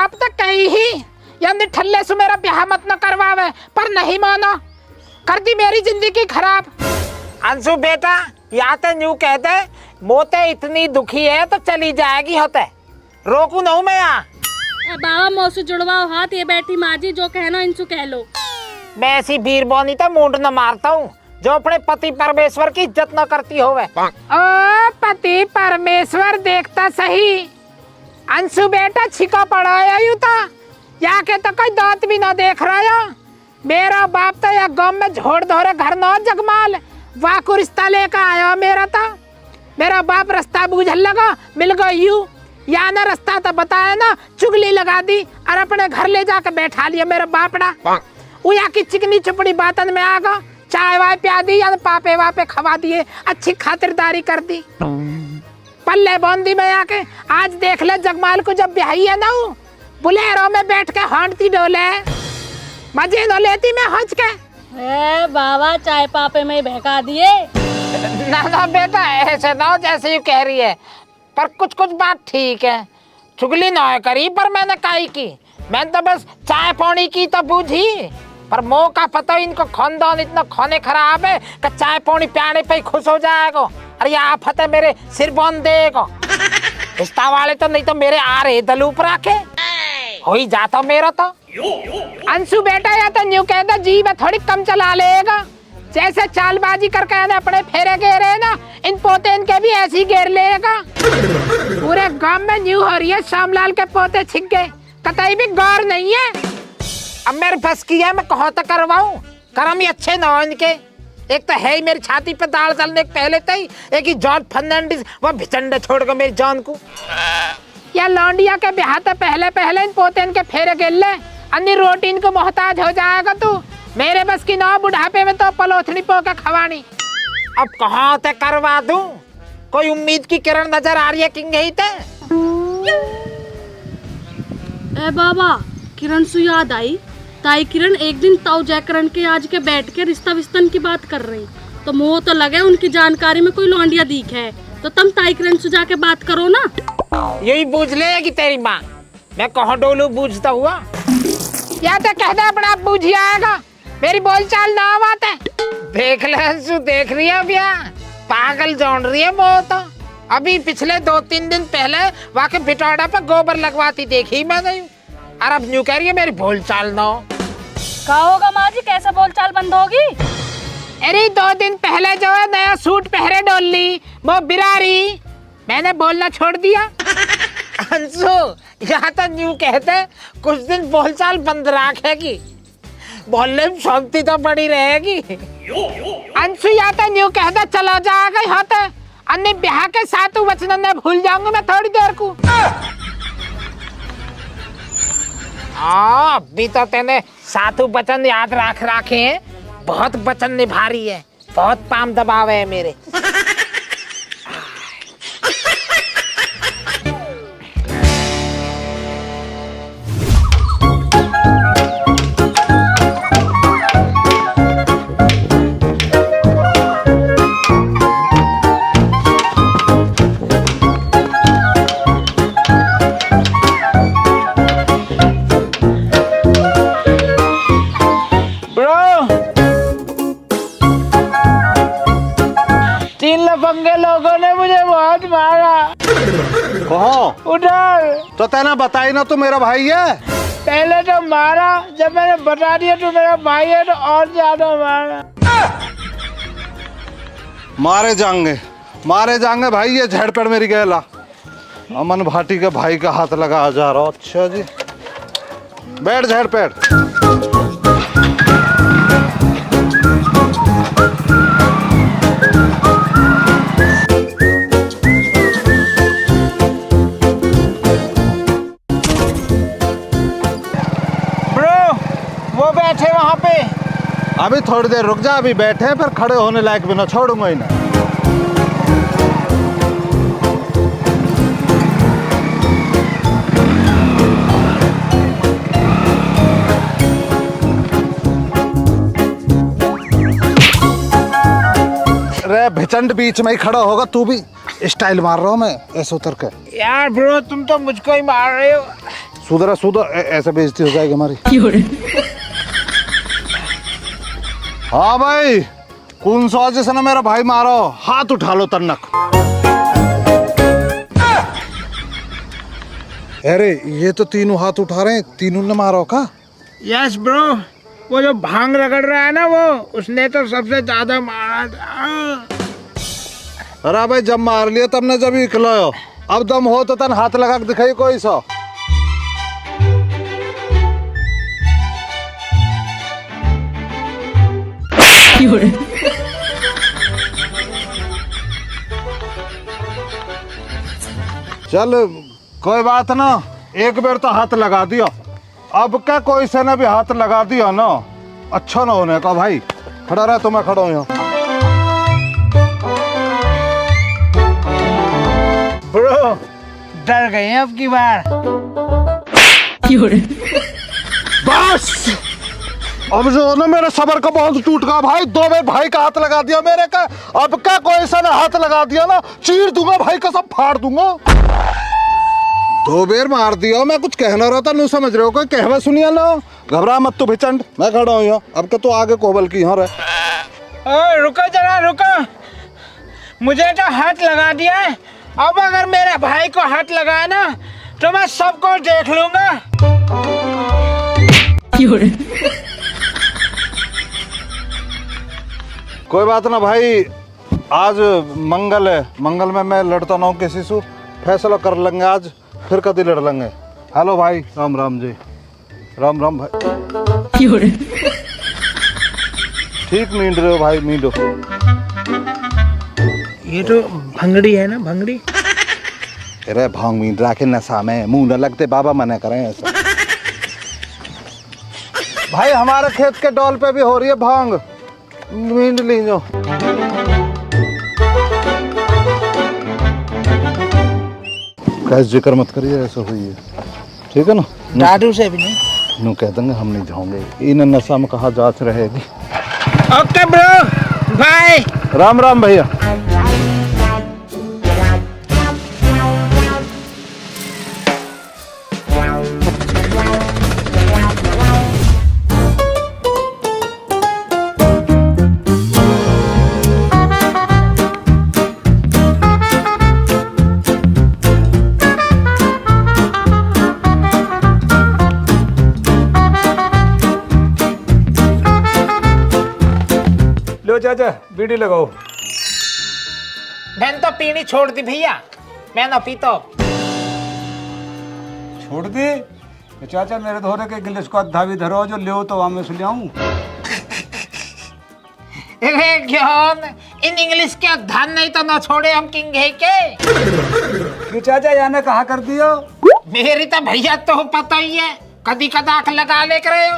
बाप तो कही ही यानी ठल्ले से मेरा ब्याह मत न करवावे, पर नहीं माना, कर दी मेरी जिंदगी खराब। अंशु बेटा या तो न्यू कहते मोते इतनी दुखी है तो चली जाएगी, होते रोकू न मैं यहाँ। बाबा मौसू जुड़वाओ हाथ, ये बैठी माँ जी जो कहना इंसु कह लो। मैं ऐसी वीर बोनी तो मूड न मारता हूँ जो अपने पति परमेश्वर की इज्जत न करती होवे। ओ पति परमेश्वर देखता सही, अंशु बेटा छिका पड़ा है यू तो या के तो कोई दांत भी ना देख रहा है। मेरा बाप तो या गांव में झोड़ धोरे घर न जगमाल वाकु रिश्ता लेकर आया मेरा तो। मेरा बाप रास्ता बूझल लगा मिल गया यू, या ना रास्ता तो बताया ना, चुगली लगा दी और अपने घर ले जाकर बैठा लिया मेरा बापड़ा। वो या की चिकनी चुपड़ी बातन में आ गया, चाय वाय पिया दी या पापे वापे खवा दिए, अच्छी खातिरदारी कर दी, पल्ले बांधी में आके। आज देख ले जगमाल को जब ब्याही है ना, बुलेरो में बैठ के हॉन्टती डोले, मजे न लेती मैं हंस के। बाबा चाय पापे में बहका दिए। ना बेटा ऐसे ना जैसे यू कह रही है, पर कुछ कुछ बात ठीक है, चुगली ना करी पर मैंने काई की, मैंने तो बस चाय पानी की तो बूझी, पर मोह का पता इनको खानदान इतना खाने खराब है कि चाय पानी पियाने पे ही खुश हो जाएगा। अरे ये आफत है मेरे सिर बांध देगा। रिश्ता वाले तो नहीं तो मेरे आ रहे दलूप रखे हो ही जाता मेरा तो। अंशु बेटा या तो न्यू कहता जी मैं थोड़ी कम चला लेगा, जैसे चालबाजी करके अपने फेरे गेरे ना, इन पोते इनके भी ऐसी घेर लेगा। पूरे गांव में न्यू हो रही है श्यामलाल के पोते छिक गए, कतई भी गौर नहीं है। अब मेरे फंस की है, मैं कहाँ तक करवाऊं, कर्म ही अच्छे ना हो इनके। एक तो है ही मेरी छाती पे दाल चलने के पहले तो ही, एक ही जॉन फर्नांडिस वो भिचंडे छोड़ के मेरी जान को। या लौंडिया के ब्याह तो पहले पहले इन पोते इनके फेरे गेल ले, अन्य रोटी इनको मोहताज हो जाएगा तू। मेरे बस की नौ बुढ़ापे में तो पलोथनी पो के खवानी। अब कहाँ तक करवा दूं, कोई उम्मीद की किरण नजर आ रही है किंग ही ते? ए बाबा किरण सु याद आई, ताई किरण एक दिन ताऊ जयकरण के आज के बैठ के रिश्ता विस्तन की बात कर रही, तो मोह तो लगे उनकी जानकारी में कोई लौंडिया दिख है, तो तुम ताई किरण सु जाके बात करो ना। यही बूझ लेगी तेरी माँ, मैं कहाँ डोलू बूझता हुआ। या तो कह दे अपना आप बूझी आएगा, मेरी बोलचाल ना आवाते। देख ले अंशु, देख रही है भैया, पागल जोड़ रही है वो तो। अभी पिछले 2-3 दिन पहले वाके बिटौड़ा पर गोबर लगवाती देखी मैंने, और अब न्यू कह रही है मेरी बोलचाल ना हो। क्या होगा माँ जी, कैसे बोलचाल बंद होगी? अरे 2 दिन पहले जो है नया सूट पहरे डोली वो बिरारी, मैंने बोलना छोड़ दिया। अंशु यहाँ तो न्यू कहते कुछ दिन बोलचाल बंद रखेगी, बोलने में शांति तो बड़ी रहेगी। अंशु या तो न्यू कहता चला जाएगा होता, अन्य ब्याह के साथ वचन न भूल जाऊंगा मैं थोड़ी देर को। अभी तो तेने सातु वचन याद रखे हैं, बहुत वचन निभा रही है, बहुत पाम दबाव है मेरे। लफंगे लोगों ने मुझे बहुत मारा। कहो उधर तो तेना बताई ना, तू मेरा भाई है। पहले तो मारा, जब मैंने बता दिया तो मेरा भाई है तो और ज्यादा मारा। मारे जाएंगे भाई, ये झड़पेड़ मेरी गैला अमन भाटी के भाई का हाथ लगा जा रहा। अच्छा जी बैठ झड़पेड़। बैठे वहाँ पे, अभी थोड़ी देर रुक जा, अभी बैठे पर खड़े होने लायक भी ना छोड़ूंगा ही ना। रे भिचंड बीच में ही खड़ा होगा, तू भी स्टाइल मार रहा हूँ मैं ऐसे उतर के। यार ब्रो तुम तो मुझको ही मार रहे हो, सुधर ऐसे बेइज्जती हो जाएगी हमारी। हाँ भाई, कौन सा जिसने मेरा भाई मारो, हाथ उठा लो तन्नक। अरे ये तो तीनों हाथ उठा रहे हैं, तीनों ने मारो का? यस ब्रो, वो जो भांग रगड़ रहा है ना वो, उसने तो सबसे ज्यादा मारा था। अरे भाई जब मार लिया तब ने जब इकलो, अब दम हो तो तन हाथ लगा के दिखाई कोई सा। चल कोई बात ना, एक बार तो हाथ लगा दिया, अब क्या कोई से ने भी हाथ लगा दिया ना, अच्छा ना होने का भाई। खड़ा रहा तो मैं खड़ा हूँ यहाँ। ब्रो डर गए हैं अब की बार। बस अब जो ना मेरे सबर का बहुत टूट गया भाई, 2 बार भाई का हाथ लगा दिया मेरे का, अब क्या कोई सा ने हाथ लगा दिया ना, चीर दूंगा भाई का, सब फाड़ दूंगा। 2 बार मार दिया, मैं कुछ कहना रहा था, नहीं समझ रहे हो, कोई कहवा सुनिया ना। घबरा मत तू भिचंड, मैं खड़ा हूँ यहाँ, अब क्या तो आगे कोबल की यहाँ रहे। रुको जरा रुको, मुझे तो हाथ लगा दिया है, अब अगर मेरे भाई को हाथ लगाए ना तो मैं सबको देख लूंगा। कोई बात ना भाई, आज मंगल है, मंगल में मैं लड़ता ना हूँ किसी से, फैसला कर लेंगे आज, फिर कभी लड़ लेंगे। हेलो भाई, राम राम जी। राम राम भाई। ठीक मींड रहे हो भाई, मींडो। ये तो भंगड़ी है ना, भंगड़ी। अरे भांग मींड राखे नशा में, मुंह न लगते बाबा मना करें ऐसा। भाई हमारे खेत के डॉल पे भी हो रही है भांग, मींड लीजो। कैसे जिक्र मत करिए, ऐसा हुई है, ठीक है ना। दादू से भी नहीं, नो कह देंगे हम नहीं जाओगे, इन नशा में कहा जांच रहेगी। Okay bro bye. Ram Ram भैया। लो चाचा बीड़ी लगाओ। मैंने तो पीनी छोड़ दी भैया, मैं ना पीता। छोड़ दी तो चाचा मेरे धोरे के गिलास को अद्धा भी धरो, जो ले तो वहां से ले आऊं। ज्ञान इन इंग्लिश के धान नहीं तो ना छोड़े हम किंग है के। कि चाचा याने कहा कर दियो, मेरी तो भैया तो पता ही है, कदी कदाक लगा ले करे हो।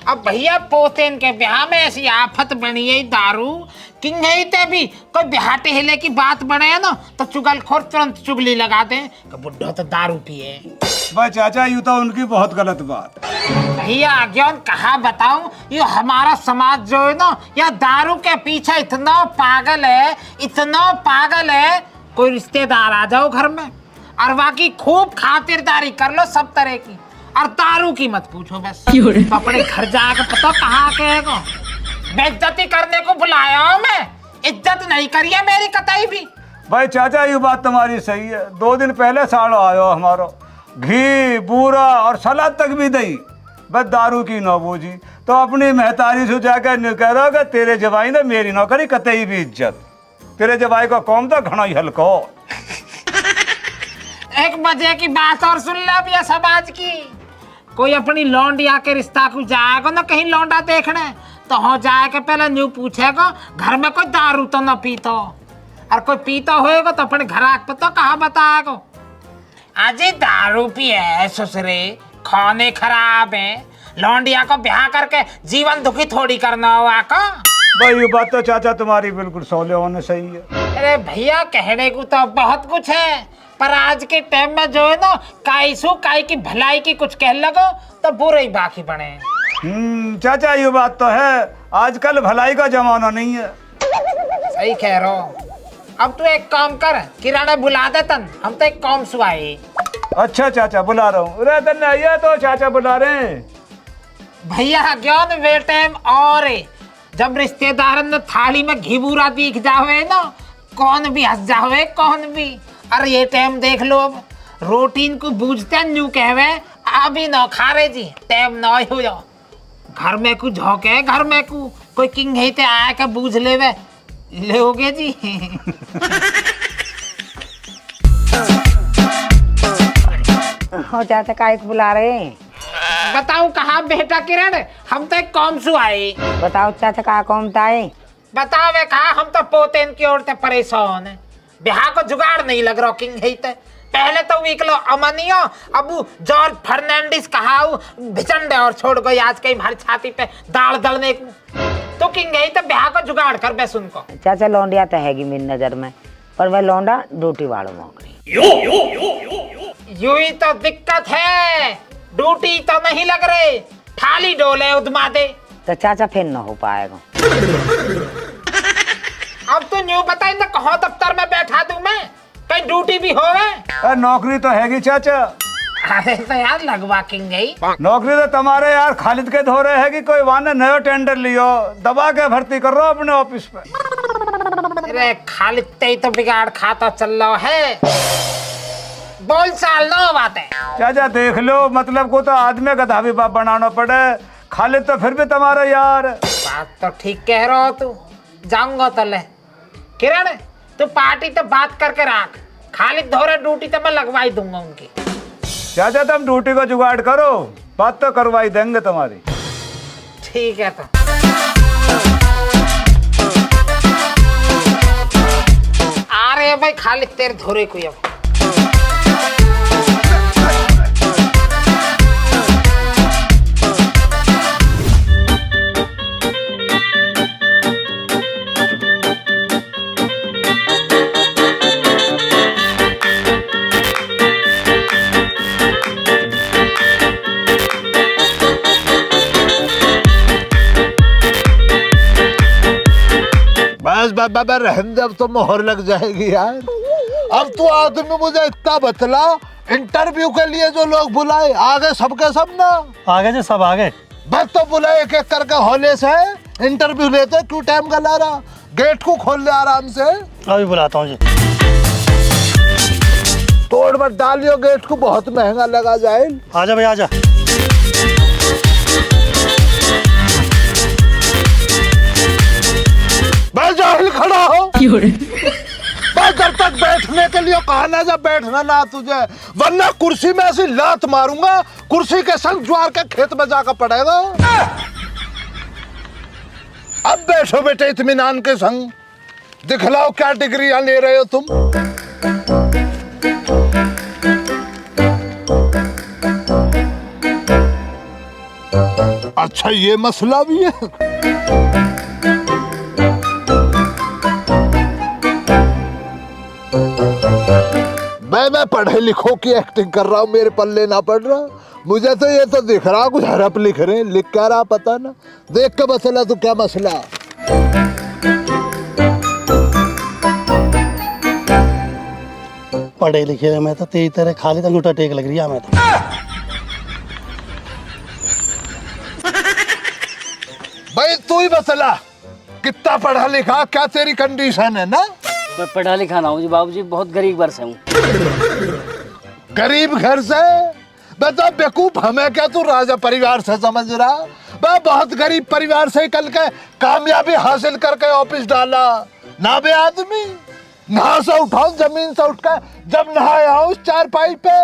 अब भैया पोतेन के ब्याह में ऐसी आफत बनी है दारू, किंग है ते भी कोई बिहाटे हिले की बात बने है ना तो चुगलखोर तुरंत चुगली लगा दे कि बुढ़ा तो दारू पिए। भाई चाचा यूं तो उनकी बहुत गलत बात। भैया ज्ञान कहा बताऊं, ये हमारा समाज जो है ना, या दारू के पीछे इतना पागल है, इतना पागल है, कोई रिश्तेदार आ जाओ घर में और बाकी खूब खातिरदारी कर लो सब तरह की, और दारू की मत पूछो बस। तो अपने घर जाकर पता कहाँ कहेगा, बेइज्जती करने को बुलाया हूं मैं, इज्जत नहीं करी है मेरी कतई भी। भाई चाचा ये बात तुम्हारी सही है, 2 दिन पहले साड़ो आयो हमारो, घी बूरा और सलाद तक भी दई, बस दारू की न बूझी। तो अपनी महतारी से जाकर कह रहा कि तेरे जवाई ने मेरी नौकरी कतई भी इज्जत, तेरे जवाई का कौम तो घना ही हल्को। एक मजे की बात और सुन लो भैया समाज की, कोई अपनी लौंडिया के रिश्ता को जाएगा ना कहीं लौंडा देखने, तो हो जाए के पहले न्यू पूछेगा घर में कोई दारू तो ना पीतो, और कोई पीता होएगा तो अपने घर आके पता कहाँ बताएगा, अजी दारू पिए ससुरे, खाने खराब है, लौंडिया को ब्याह करके जीवन दुखी थोड़ी करना हो आका। भाई ये बात तो चाचा तुम्हारी बिल्कुल सौले होने सही है। अरे भैया कहने को तो बहुत कुछ है, पर आज के टाइम में जो है ना काई की भलाई की कुछ कह लगो तो बुरे ही बाकी बने। चाचा ये बात तो है, आजकल भलाई का जमाना नहीं है। सही कह रहे हो। अब तू एक काम कर, किराना बुला दे तन, हम तो एक काम सुआई। अच्छा चाचा बुला रहा हूँ। अरे तन्ने आइए तो चाचा बुला रहे हैं। भैया ज्ञान वे टाइम और जब रिश्तेदार ने थाली में घी बूरा दिख जावे ना, कौन भी हंस जावे कौन भी। अरे ये टाइम देख लो, अब रोटीन को बूझते न्यू कहवे अभी न खा रहे जी, टाइम न हो जाओ। घर में को झोंके, घर में को कोई किंग है ते आया के बूझ लेवे लोगे जी। हो चाचा काय को बुला रहे हैं? बताओ कहाँ बेटा किरण, हम तो एक कौन सु आए। बताओ चाचा का कौन ताए? बताओ वे कहा, हम तो पोते इनकी ओर से परेशान है। ब्याह को जुगाड़ नहीं लग रहा किंग है ते। पहले तो विकलो अमनियो, अब जॉर्ज फर्नांडिस कहा भिचंडे और छोड़ गई आज कहीं हमारी छाती पे दाल दलने को। तो किंग है तो ब्याह को जुगाड़ कर बे सुन को। चाचा लौंडिया तो हैगी मेरी नजर में, पर वह लौंडा ड्यूटी वालों नौकरी। यू ही तो दिक्कत है, ड्यूटी तो नहीं लग रहे, थाली डोले उदमा दे। तो चाचा फिर न हो पाएगा। अब तो न्यू बताई ना कहाँ दफ्तर में बैठा दूं मैं, कहीं ड्यूटी भी होवे। नौकरी तो हैगी चाचा। अरे तो यार लगवा किंग गई। नौकरी तो तुम्हारे यार खालिद के धो रहे है कि कोई वाने नया टेंडर लियो, दबा के भर्ती कर रहा अपने ऑफिस पे। अरे खालिद ते तो बिगाड़ खाता चल रहा है, बोल साल नो बात है। चाचा देख लो, मतलब को तो आदमी गधा भी बाप बनाना पड़े, खालिद तो फिर भी तुम्हारा यार। बात तो ठीक कह रहा हो तू, जाऊंगा तो ले। किरण तू पार्टी तो बात करके रख, खालिद धोरे ड्यूटी तो मैं लगवाई दूंगा उनकी। चाचा तुम ड्यूटी को जुगाड़ करो, बात तो करवाई देंगे तुम्हारी। ठीक है तो आ रहे भाई खालिद तेरे धोरे को। अब बस बाबा रहने दे, अब तो मोहर लग जाएगी यार। अब तो आदमी मुझे इतना बतला, इंटरव्यू के लिए जो लोग बुलाए आगे सबके सब ना आगे जी, सब आगे। बस तो बुलाए एक एक करके हॉले से इंटरव्यू लेते, क्यों टाइम का ला रहा, गेट को खोल ले आराम से। अभी बुलाता हूँ जी। तोड़ मत डालियो गेट को, बहुत महंगा लगा जाए। आजा भाई आजा। मैं जाहिल खड़ा हो, मैं जब तक बैठने के लिए कहा ना, जब बैठना ना तुझे, वरना कुर्सी में ऐसी लात मारूंगा, कुर्सी के संग ज्वार के खेत में जाकर पड़ेगा। अब बैठो बेटे इत्मीनान के संग, दिखलाओ क्या डिग्रियां ले रहे हो तुम। अच्छा ये मसला भी है। मैं पढ़े लिखो की एक्टिंग कर रहा हूँ, मेरे पल्ले ना पड़ रहा। मुझे तो ये तो दिख रहा कुछ हरप लिख रहे हैं, लिख क्या रहा पता ना। देख के मसला तो क्या मसला। पढ़े लिखे रहे मैं तो तेरी तरह खाली अंगूठा टेक लग रही है मैं तो। भाई तू ही मसला, कितना पढ़ा लिखा, क्या तेरी कंडीशन है ना। मैं पढ़ा लिखा ना हूँ जी बाबूजी, बहुत गरीब घर से हूँ। गरीब घर से? बता बेवकूफ, हमें क्या तू राजा परिवार से समझ रहा। मैं बहुत गरीब परिवार से कल के कामयाबी हासिल करके ऑफिस डाला ना बे आदमी। नहा से उठाओ, जमीन से उठकर जब नहाया उस चारपाई पे,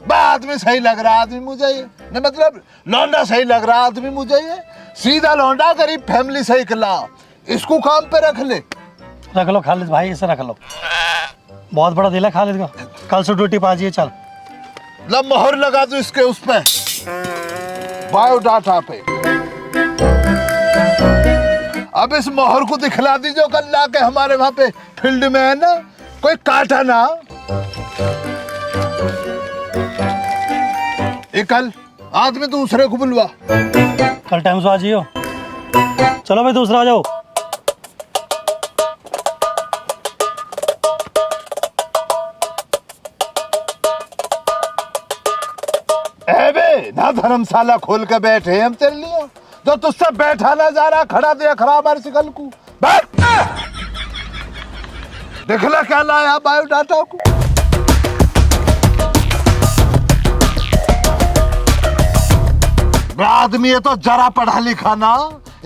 मैं आदमी सही लग रहा आदमी मुझे ये, नहीं मतलब लौंडा सही लग रहा आदमी मुझे ये। सीधा लौंडा, गरीब फैमिली से निकला, इसको काम पे रख ले। रख लो खालिद भाई, इसे रख लो, बहुत बड़ा दिल है खालिद का। कल से ड्यूटी पा जाइए। चल लब मोहर लगा दो इसके उस पे, बायोडाटा पे। अब इस मोहर को दिखला दीजिए, कल ला के हमारे वहां पे फील्ड में है ना, कोई काटा ना। ये कल आदमी दूसरे को बुलवा। कल टाइम से आ जाइयो। चलो भाई दूसरा आ जाओ। बे ना धर्मशाला खोल के बैठे हम तेरे लिए, जो तुझसे बैठा ना जा रहा, खड़ा देख रहा हमारे सिकल को। बैठ, देखला क्या लाया बायोडाटा को। आदमी है तो जरा पढ़ा लिखा ना,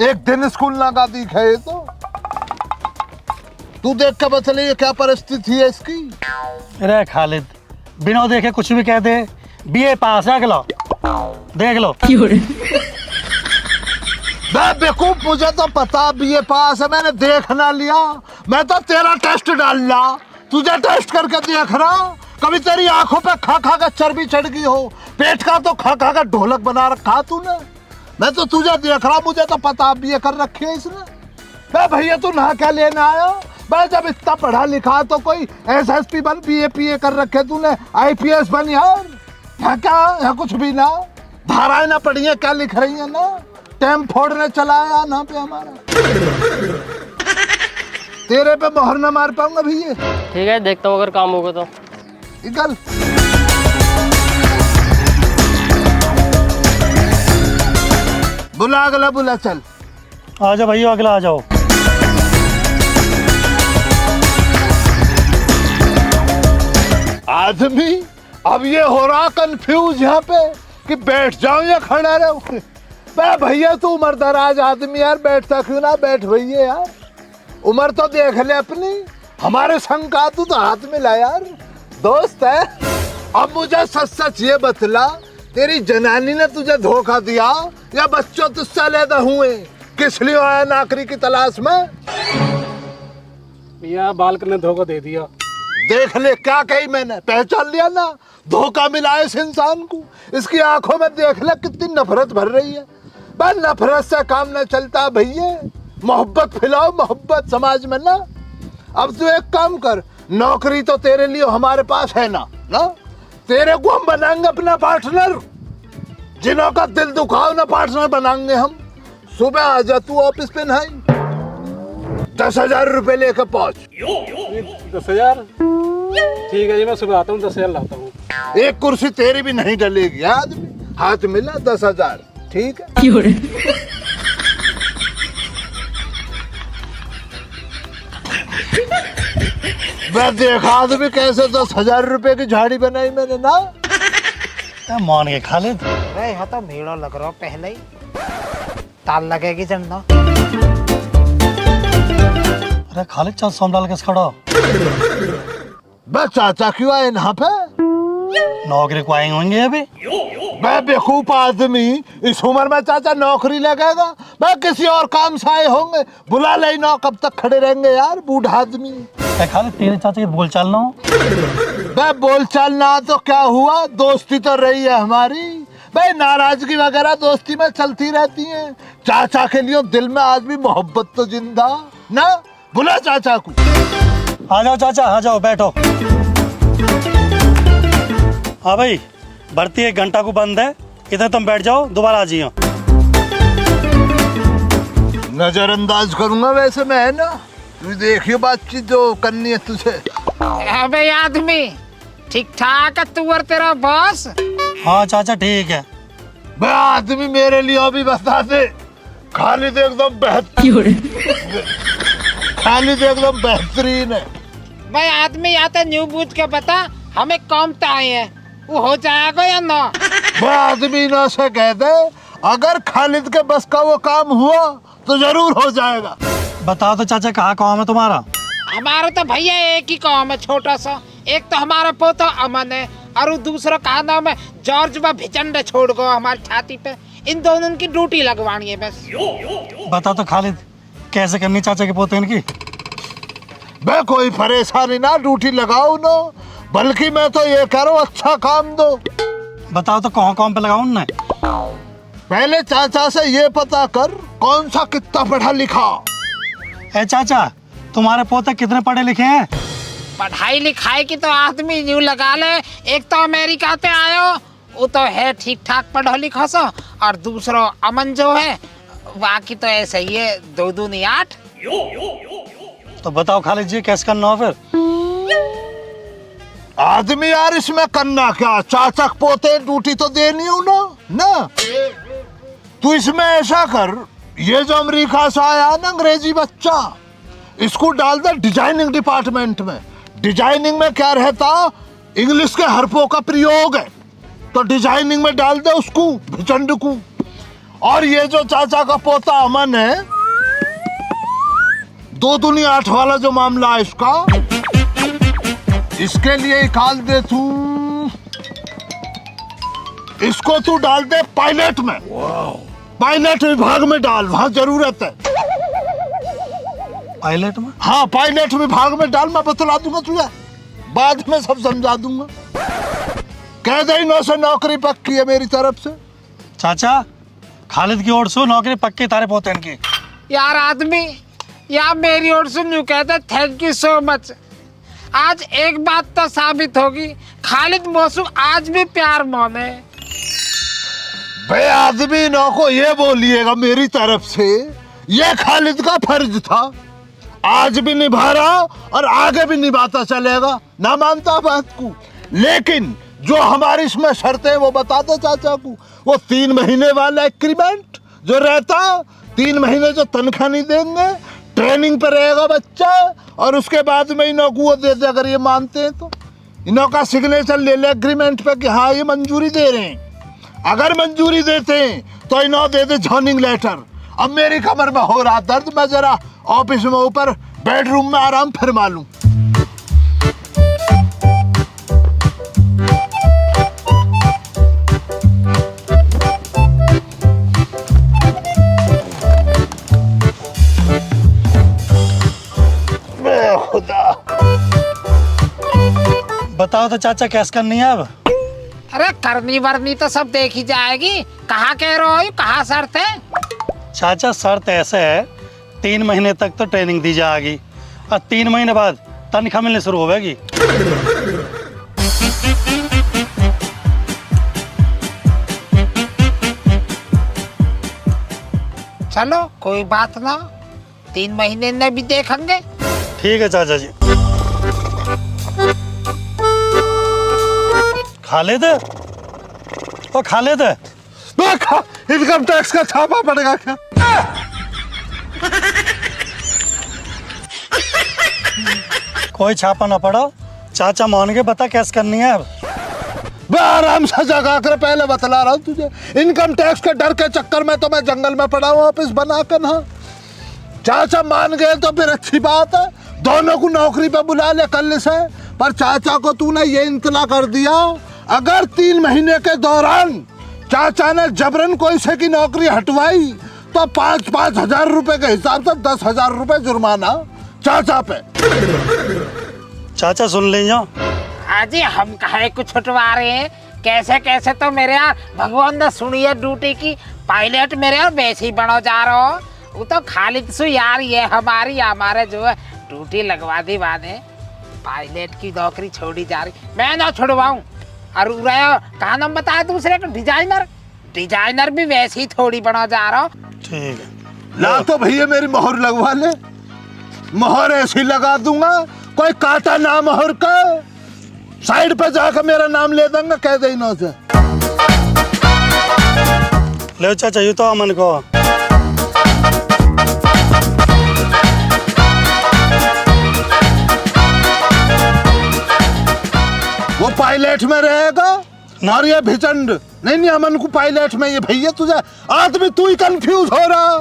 एक दिन स्कूल ना का दिखे तो। तू देख के बता ले ये क्या परिस्थिति है इसकी। अरे खालिद, बिना देखे कुछ भी कह दे। बीए पास है, देख लो। बेवकूफ, मुझे तो पता बीए पास है, मैंने देख ना लिया। मैं तो तेरा टेस्ट डाल ला, तुझे टेस्ट करके देख रहा। कभी तेरी आंखों पे खा खा कर चर्बी चढ़ गई हो, पेट का तो खा खा कर ढोलक बना रखा तूने। मैं तो तुझे देख रहा, मुझे तो पता बीए कर रखी है इसने। भैया तू नहा क्या लेना आया? मैं जब इतना पढ़ा लिखा तो कोई एसएसपी बन, बीए पीए कर रखे तूने, आईपीएस बन यार। यहाँ क्या, यहाँ कुछ भी ना, धाराएं ना पढ़ी है, क्या लिख रही है ना, टेम फोड़ने चलाया ना पे हमारा। तेरे पे मोहर ना मार पाऊंगा भैया। ठीक है, देखता हूँ अगर काम होगा तो। निकल। बुला अगला, बुला चल। आ जाओ भैया, अगला आ जाओ। आदमी अब ये हो रहा कंफ्यूज यहाँ पे कि बैठ जाऊं या खड़ा रहूं। भैया तू उम्र दराज आदमी यार, बैठता क्यों ना बैठ भैया यार। उम्र तो देख ले अपनी, हमारे संग का तू तो हाथ मिला यार, दोस्त है। अब मुझे सच सच ये बतला, तेरी जनानी ने तुझे धोखा दिया या बच्चों तुझसे अलग हुए? किस लिए आया नौकरी की तलाश में? भैया बालक ने धोखा दे दिया। देख ले क्या कही मैंने, पहचान लिया ना, धोखा मिला इस इंसान को। इसकी आंखों में देख ले कितनी नफरत भर रही है। बस नफरत से काम न चलता भैया, मोहब्बत फैलाओ, मोहब्बत समाज में ना। अब तू एक काम कर, नौकरी तो तेरे लिए हमारे पास है ना, तेरे को हम बनाएंगे अपना पार्टनर। जिन्हों का दिल दुखाओ ना पार्टनर बनाएंगे हम। सुबह आ जा तू ऑफिस पे, नहीं 10,000 रुपए लेकर पहुंच। 10,000? ठीक है जी, मैं सुबह आता हूँ, 10,000 लाता हूँ। एक कुर्सी तेरी भी नहीं डलेगी आदमी। हाथ मिला 10,000, ठीक है। मैं देखा आदमी कैसे 10,000 रुपए की झाड़ी बनाई मैंने ना। मान के खालिद। अरे यहाँ तो भीड़ो लग रहा पहले ही, ताल लगेगी चंदा। अरे खालिद, चल सोम डाल के खड़ा। बस चाचा क्यों आए यहाँ पे? नौकरी को आए होंगे अभी। मैं बेवकूफ आदमी, इस उम्र में चाचा नौकरी लगेगा? मैं किसी और काम से आए होंगे, बुला ले ना, कब तक खड़े रहेंगे यार, बूढ़ा आदमी। खालिद, तेरे चाचा की बोल चाल ना हो। मैं बोल चाल ना तो क्या हुआ, दोस्ती तो रही है हमारी भाई। नाराजगी वगैरह दोस्ती में चलती रहती है। चाचा के लिए दिल में आज भी मोहब्बत तो जिंदा ना। बुला चाचा को। आ जाओ चाचा, आ जाओ, बैठो। हाँ भाई, भर्ती 1 घंटा को बंद है, इधर तुम बैठ जाओ, दोबारा आ जाइए। नजरअंदाज करूंगा वैसे मैं, है ना। तू देखियो बातचीत जो करनी है तुझे। अबे आदमी, ठीक ठाक है तू और तेरा बॉस? हाँ चाचा ठीक है। मैं आदमी मेरे लिए अभी बता दे, खालिद एकदम खालिद एकदम बेहतरीन है। भाई आदमी आते न्यू बूझ के बता, हमें काम तो आए हैं, वो हो जाएगा या ना? मैं आदमी ना से कह दे, अगर खालिद के बस का वो काम हुआ तो जरूर हो जाएगा। बताओ तो चाचा, कहाँ काम है तुम्हारा? हमारा तो भैया एक ही काम है, छोटा सा। एक तो हमारा पोता अमन है, और दूसरा का नाम है जॉर्ज व भिचंड छोड़ गो हमारी छाती पे। इन दोनों की ड्यूटी लगवानी है बस। बता तो खालिद, कैसे करनी चाचा के पोते इनकी? मैं कोई परेशानी ना, ड्यूटी लगाओ ना, बल्कि मैं तो ये करो अच्छा काम दो। बताओ तो कौन काम पे लगाऊं ना? पहले चाचा से ये पता कर, कौन सा कितना पढ़ा लिखा। ए चाचा, तुम्हारे पोते कितने पढ़े लिखे हैं? पढ़ाई लिखाई की तो आदमी न्यू लगा ले। एक तो अमेरिका से आयो, वो तो है ठीक ठाक पढ़ो लिखो सो, और दूसरा अमन जो है, बाकी तो ऐसे ही है, 2 दूनी 8। तो बताओ खालिद जी, कैसे करना हो फिर? आदमी यार इसमें करना क्या, चाचक पोते ड्यूटी तो देनी हो ना। तू इसमें ऐसा कर, ये जो अमेरिका से आया ना अंग्रेजी बच्चा, इसको डाल दे डिजाइनिंग डिपार्टमेंट में। डिजाइनिंग में क्या रहता, इंग्लिश के हरफों का प्रयोग है, तो डिजाइनिंग में डाल दे उसको, भिचंड को। और ये जो चाचा का पोता अमन है, 2 दूनी 8 वाला जो मामला है इसका, इसके लिए निकाल दे तू, इसको तू डाल दे पायलट में। पायलट विभाग में डाल, वहां जरूरत है। पायलट में? हाँ पायलट विभाग में डाल, मैं बतला दूंगा तुझे, बाद में सब समझा दूंगा। कह दे 9 से नौकरी पक्की है मेरी तरफ से। चाचा खालिद की ओर से नौकरी पक्की तारे पोते की। यार आदमी, यार मेरी ओर से न्यू कहते थैंक यू सो मच। आज एक बात तो साबित होगी, खालिद मौसू आज भी प्यार माने। बे आदमी नौ को ये बोलिएगा मेरी तरफ से, ये खालिद का फर्ज था, आज भी निभा रहा और आगे भी निभाता चलेगा, ना मानता बात को। लेकिन जो हमारी इसमें शर्तें है वो बता दो चाचा को। वो 3 महीने वाला एग्रीमेंट जो रहता, 3 महीने जो तनख्वाह नहीं देंगे, ट्रेनिंग पर रहेगा बच्चा, और उसके बाद में इन्हों को वो दे दे, अगर ये मानते हैं तो इन्हों का सिग्नेचर ले ले एग्रीमेंट पे कि हाँ ये मंजूरी दे रहे हैं। अगर मंजूरी देते हैं तो इन्हों दे दे जॉइनिंग लेटर। अब मेरी कमर में हो रहा दर्द, मैं जरा ऑफिस में ऊपर बेडरूम में आराम फरमा लूं। बताओ तो चाचा कैसे करनी है अब? अरे करनी वरनी तो सब देखी जाएगी। कहाँ कह रहे हो, कहाँ शर्त है? चाचा शर्त ऐसे है, 3 महीने तक तो ट्रेनिंग दी जाएगी और 3 महीने बाद तनख्वाह मिलनी शुरू होगी। चलो कोई बात ना, 3 महीने में भी देखेंगे। ठीक है चाचा जी। खालिद, ओ खालिद, इनकम टैक्स का छापा पड़ेगा क्या? कोई छापा ना पड़ा, चाचा मान के बता कैसे करनी है अब? मैं आराम से जगा कर पहले बतला रहा हूँ तुझे। इनकम टैक्स के डर के चक्कर में तो मैं जंगल में पड़ा हूँ ऑफिस बना कर। ना चाचा मान गए तो फिर अच्छी बात है, दोनों को नौकरी पे बुला ले कल से। पर चाचा को तूने ये इंतला कर दिया, अगर 3 महीने के दौरान चाचा ने जबरन कोई से की नौकरी हटवाई तो 5-5 हजार रुपए के हिसाब से 10,000 रुपए जुर्माना चाचा पे। चाचा सुन लीजिए, अजी हम काहे को छुटवा रहे हैं, कैसे कैसे तो मेरे यार भगवान ने सुनी है ड्यूटी की। पायलट मेरे यार वैसे ही बनो जा रहा हो, वो तो खालिद सु यार ये हमारे जो है ड्यूटी लगवा दी बाने, पायलट की नौकरी छोड़ी जा रही, मैं ना छुड़वाऊं। और कहा नाम बताया दूसरे को, डिजाइनर भी वैसे ही थोड़ी बना जा रहा हूँ। ठीक है। ला तो भैया मेरी मोहर लगवा ले, मोहर ऐसी लगा दूंगा, कोई काटा ना मोहर का, साइड पे जाकर मेरा नाम ले दूंगा, कह दे इन्हों से। ले चाचा ये तो अमन को। वो पायलट में रहेगा और ये भिचंड नहीं अमन को पायलट में। ये भैया तुझे आदमी तू ही कंफ्यूज हो रहा।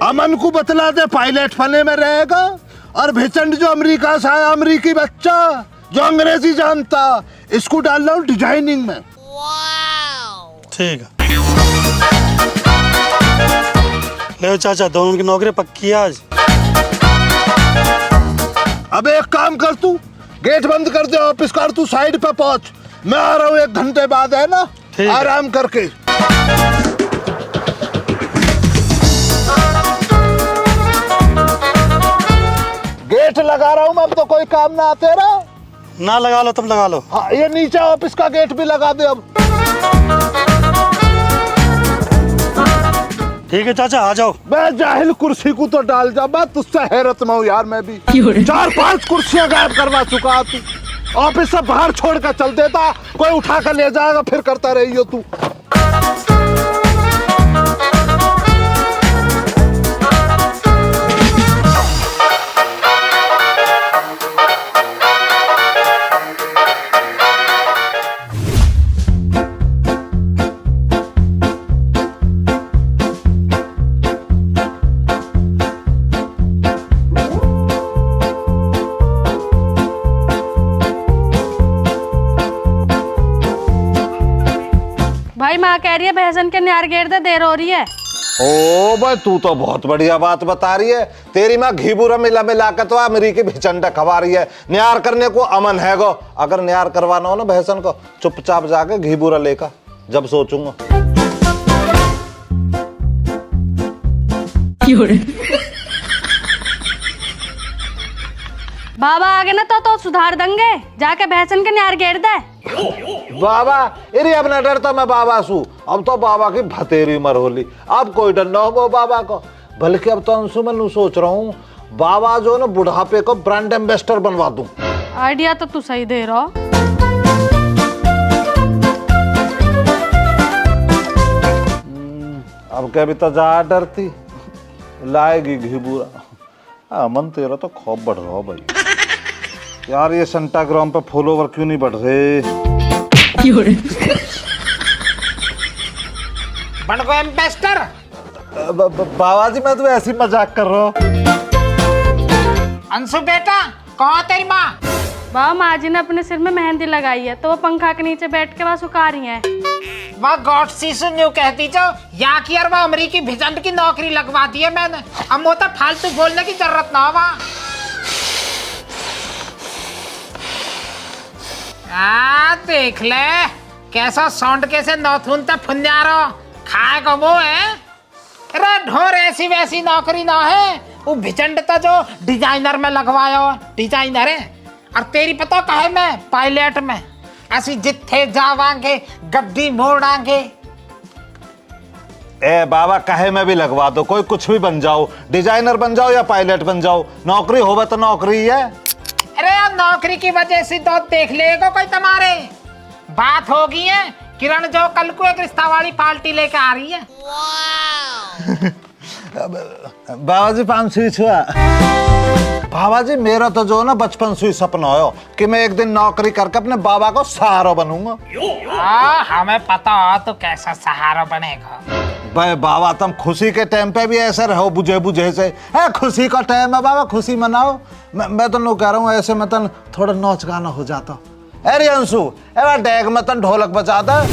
अमन को बतला दे पायलट फने में रहेगा, और भिचंड जो अमेरिका से आया, अमेरिकी बच्चा जो अंग्रेजी जानता, इसको डाल रहा हूँ डिजाइनिंग में। ठीक है। ले चाचा दोनों की नौकरी पक्की है आज। अब एक काम कर, तू गेट बंद कर दे ऑफिस का, तू साइड पे पहुंच, मैं आ रहा हूँ 1 घंटे बाद, है ना? आराम करके। गेट लगा रहा हूँ मैं, अब तो कोई काम ना आते रहा। ना लगा लो, तुम लगा लो। हाँ ये नीचे ऑफिस का गेट भी लगा दे अब। ठीक है चाचा आ जाओ। मैं जाहिल कुर्सी को तो डाल जा, मैं तुझसे हैरत में हूँ यार। मैं भी 4-5 कुर्सियां गायब करवा चुका तू। ऑफिस से बाहर छोड़ कर चल देता, कोई उठा कर ले जाएगा, फिर करता रही हो तू। भाई माँ कह रही है भैंसन के न्यार गेर दे, देर हो रही है। ओ भाई तू तो बहुत बढ़िया बात बता रही है। तेरी माँ घी बूरा मिला मिला के तो अमरीकी भिचंडा खवा रही है। न्यार करने को अमन है गो। अगर न्यार करवाना हो ना भैंसन को, चुपचाप जाके घी बूरा लेकर जब सोचूंगा। बाबा आगे ना तो सुधार देंगे, जाके भैंसन के न्यार गेर दे। बाबा अरे अब न डरता मैं बाबा सू। अब तो बाबा की भतेरी उम्र होली, अब कोई डर ना हो बाबा को। बल्कि अब तो अंशु मैं सोच रहा हूँ बाबा जो ना बुढ़ापे को ब्रांड एम्बेसडर बनवा दूं। आइडिया तो तू सही दे रहा। अब क्या भी तो जा डरती लाएगी घी बूरा। मन तेरा तो खौफ बढ़ रहा हो भाई। यार ये इंस्टाग्राम पे फॉलोवर क्यों नहीं बढ़ रहे? बन गो एम्बेसडर। बाबा जी मैं तो ऐसी मजाक कर रहा हूँ। अंशु बेटा कौन तेरी माँ? बाबा माँ जी ने अपने सिर में मेहंदी लगाई है तो वो पंखा के नीचे बैठ के वहाँ सुखा रही है। वह गॉड सी सुन न्यू कहती जो या की और वह अमरीकी भिजंड की नौकरी लगवा दी है मैंने। अब वो तो फालतू बोलने की जरूरत ना हो। देख ले कैसा साउंड कैसे नौथुन तक फुन्यारो खाए को वो है। अरे ढोर ऐसी वैसी नौकरी ना है, वो भिचंड तो जो डिजाइनर में लगवाया हो डिजाइनर है। और तेरी पता कहे मैं पायलट में ऐसी जिथे जावांगे गड्डी मोड़ांगे। ए बाबा कहे में भी लगवा दो, कोई कुछ भी बन जाओ, डिजाइनर बन जाओ या पायलट बन जाओ, नौकरी होगा तो नौकरी ही है। अरे नौकरी की वजह से तो देख लेगा कोई तुम्हारे। बात होगी है किरण जो कल को एक रिश्ता वाली पार्टी लेके आ रही है। बाबा जी 500 छुआ। बाबा जी मेरा तो जो ना बचपन से ही सपना हो कि मैं एक दिन नौकरी करके अपने बाबा को सहारा बनूंगा। हमें पता हो तो कैसा सहारा बनेगा। भाई बाबा तुम खुशी के टाइम पे भी ऐसे रहो बुझे बुझे से। है खुशी का टाइम है बाबा, खुशी मनाओ। मैं तो नो कह रहा हूँ ऐसे में तन थोड़ा नाच गाना हो जाता। अरे अंशु ए डेग में तन ढोलक बजाता।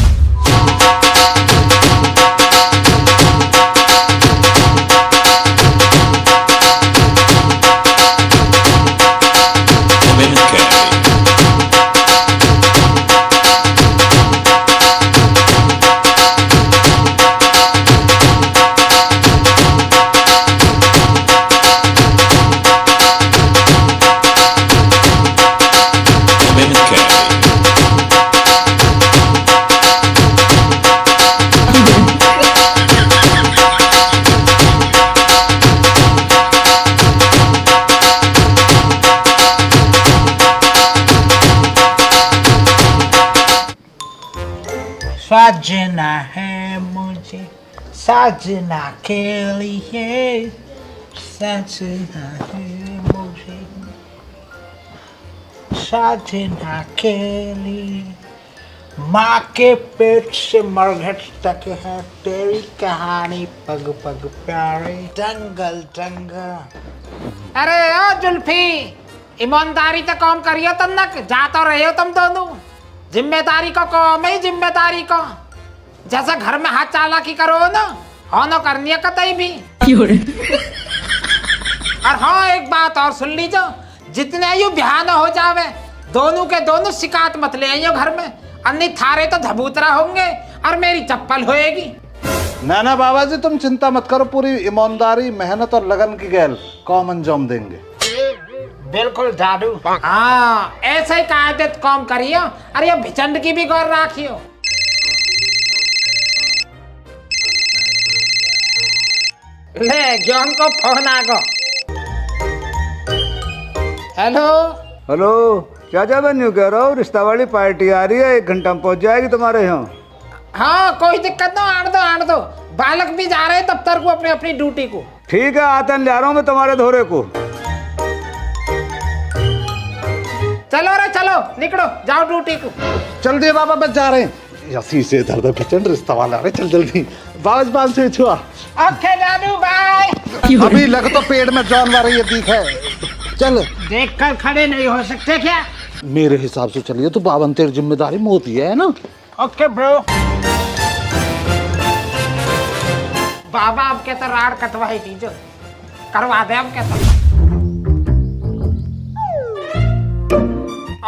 सजना है मुझे सजना के लिए, सजना है मुझे सजना के लिए। माँ के पेट से मरघट तक है तेरी कहानी, पग पग प्यारे जंगल जंगल। अरे ओ जुल्फी ईमानदारी तो काम करियो तुम न, जा तो रहे हो तुम दोनों। जिम्मेदारी को कहो मैं जिम्मेदारी को, जैसा घर में हाथ चालाकी करो ना होनो करनी है कतई भी। और हाँ एक बात और सुन लीजो, जितने यू बिहान हो जावे दोनों के दोनों शिकायत मत ले आइयो घर में, अन्य थारे तो धबूतरा होंगे और मेरी चप्पल होएगी। ना ना बाबा जी तुम चिंता मत करो, पूरी ईमानदारी मेहनत और लगन की गैल कौम अंजाम देंगे। बिल्कुल जादू। हाँ ऐसे ही कायदे काम करियो। अरे ये भिचंड की भी गौर राखियो। ले ज्ञान को फोन आ गो। हेलो हेलो चाचा मैं न्यू कह रहा हूँ, रिश्ता वाली पार्टी आ रही है, 1 घंटा में पहुंच जाएगी तुम्हारे यहाँ। हाँ कोई दिक्कत ना, आड़ दो। बालक भी जा रहे हैं दफ्तर को अपनी अपनी ड्यूटी को। ठीक है, आतन ले रहा हूँ मैं तुम्हारे धोरे को। चलो रे चलो, निकलो जाओ ड्यूटी को। चल दिए बाबा, बस जा रहे हैं। यसी से इधर उधर प्रचंड रिश्ता वाला आ रहे, चल जल्दी। बाज बाज से छुआ। ओके जानू बाय। अभी लग तो पेड़ में जानवर ये दिख है। चल देखकर खड़े नहीं हो सकते क्या? मेरे हिसाब से चलिए तो बावन तेरी जिम्मेदारी मोती है ना। Okay bro. बाबा अब कहता राड कटवाई दीजिए, करवा दे अब कहता।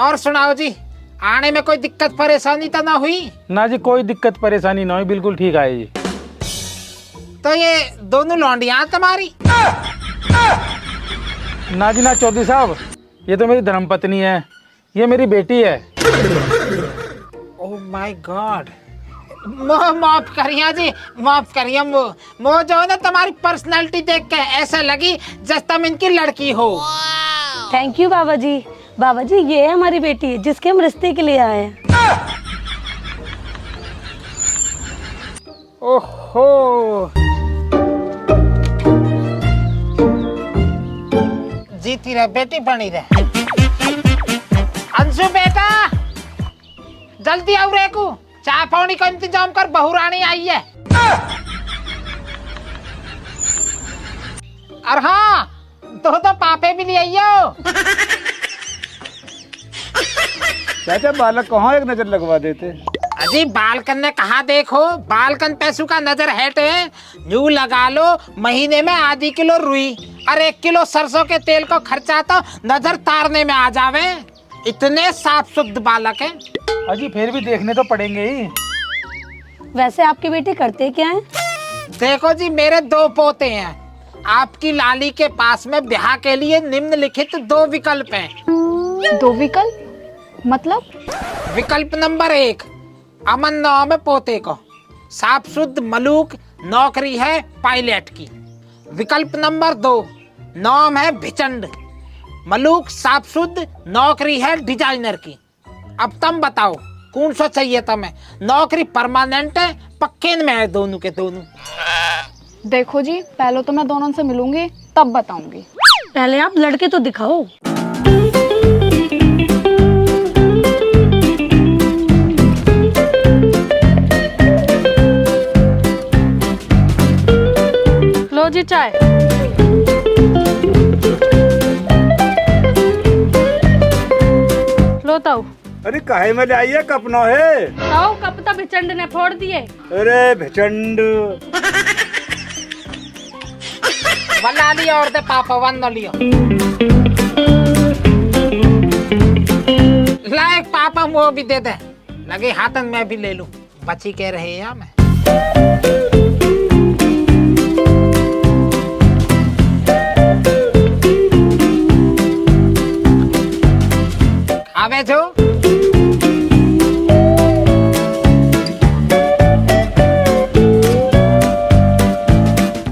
और सुनाओ जी, आने में कोई दिक्कत परेशानी तो ना हुई? ना जी, कोई दिक्कत परेशानी ना हुई, बिल्कुल ठीक आए जी। तो ये दोनों लौंडियां तुम्हारी? ना जी ना चौधरी साहब, ये तो मेरी धर्मपत्नी है, ये मेरी बेटी है। ओह माय गॉड, माफ करिए जी, माफ करिए। वो जो है ना तुम्हारी पर्सनालिटी देख के ऐसा लगी जैसे तुम इनकी लड़की हो। थैंक यू बाबा जी। बाबा जी ये है हमारी बेटी जिसके हम रिश्ते के लिए आए हैं। ओहो, जीती रहे बेटी बनी रहे। अंशु बेटा जल्दी आओ रे को, चाय पानी का इंतजाम कर, बहू रानी आई है। और हाँ, दो पापे भी ले आइयो। चाचा बालक कहाँ एक नजर लगवा देते। अजी बालकन ने कहा देखो, बालकन पैसों का नजर हटे, यूं लगा लो महीने में आधी किलो रुई और 1 किलो सरसों के तेल को खर्चा तो नजर तारने में आ जावे। इतने साफ शुद्ध बालक हैं। अजी फिर भी देखने तो पड़ेंगे ही। वैसे आपकी बेटी करते क्या है? देखो जी, मेरे 2 पोते हैं। आपकी लाली के पास में ब्याह के लिए निम्नलिखित 2 विकल्प हैं। 2 विकल्प मतलब? विकल्प नंबर 1, अमन नाम है पोते को, साफ शुद्ध मलूक, नौकरी है पायलट की। विकल्प नंबर 2, नाम है भिचंड, मलूक, साफ शुद्ध, नौकरी है डिजाइनर की। अब तुम बताओ कौन सा चाहिए तुम्हें? नौकरी परमानेंट है, पक्के में है दोनों के दोनों। देखो जी, पहले तो मैं दोनों से मिलूंगी तब बताऊंगी। पहले आप लड़के तो दिखाओ। लो जी चाय। लो ताऊ। अरे काहे में ले आई है, कप ना है। ताऊ कप तो भिचंड ने फोड़ दिए। अरे भिचंड। वल्ला लियो और दे पापा वन लियो। लाइक पापा वो भी दे दे, लगे हाथन में भी ले लूं, बची के रहे या मैं। आवे जो